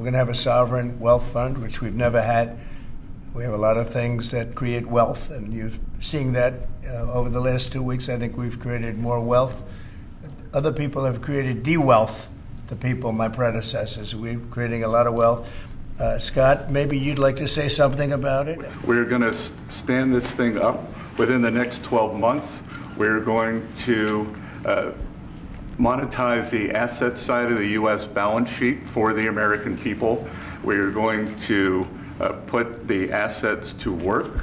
going to have a sovereign wealth fund, which we've never had. We have a lot of things that create wealth, and you're seeing that over the last 2 weeks. I think we've created more wealth. Other people have created de-wealth, the people, my predecessors. We're creating a lot of wealth. Scott, maybe you'd like to say something about it? We're going to stand this thing up within the next 12 months. We're going to monetize the asset side of the U.S. balance sheet for the American people. We're going to put the assets to work,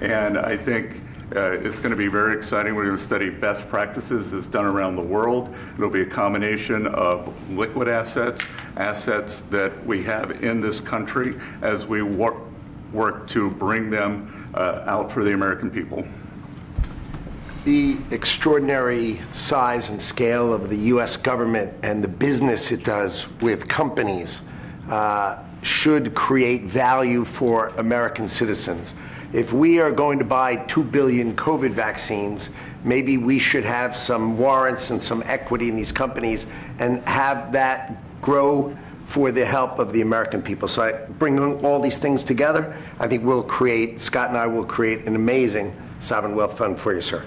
and I think it's going to be very exciting. We're going to study best practices as done around the world. It'll be a combination of liquid assets, assets that we have in this country as we work to bring them out for the American people. The extraordinary size and scale of the U.S. government and the business it does with companies should create value for American citizens. If we are going to buy 2 billion COVID vaccines, maybe we should have some warrants and some equity in these companies and have that grow for the help of the American people. So I bring all these things together. I think Scott and I will create an amazing sovereign wealth fund for you, sir.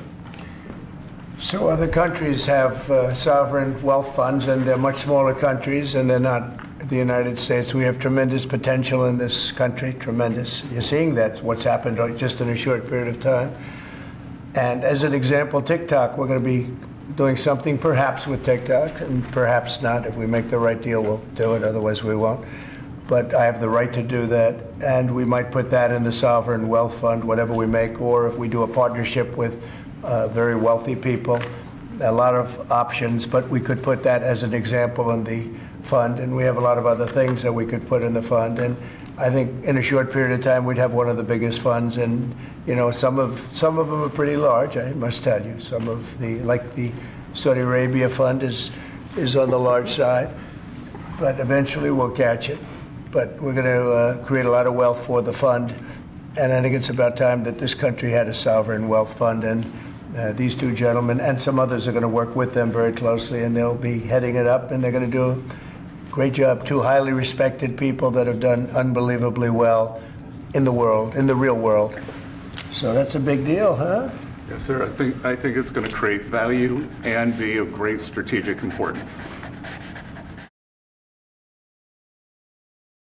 So other countries have sovereign wealth funds, and they're much smaller countries, and they're not the United States. We have tremendous potential in this country, tremendous. You're seeing that, what's happened just in a short period of time. And as an example, TikTok, we're going to be doing something perhaps with TikTok, and perhaps not. If we make the right deal, we'll do it, otherwise we won't. But I have the right to do that, and we might put that in the sovereign wealth fund, whatever we make, or if we do a partnership with very wealthy people, a lot of options, but we could put that as an example in the fund, and we have a lot of other things that we could put in the fund. And I think in a short period of time, we'd have one of the biggest funds, and some of them are pretty large, I must tell you. Some of like the Saudi Arabia fund is on the large side, but eventually we'll catch it. But we're going to create a lot of wealth for the fund, and I think it's about time that this country had a sovereign wealth fund, and these two gentlemen and some others are going to work with them very closely, and they'll be heading it up, and they're going to do a great job. Two highly respected people that have done unbelievably well in the world, in the real world. So that's a big deal, huh? Yes, sir. I think it's going to create value and be of great strategic importance.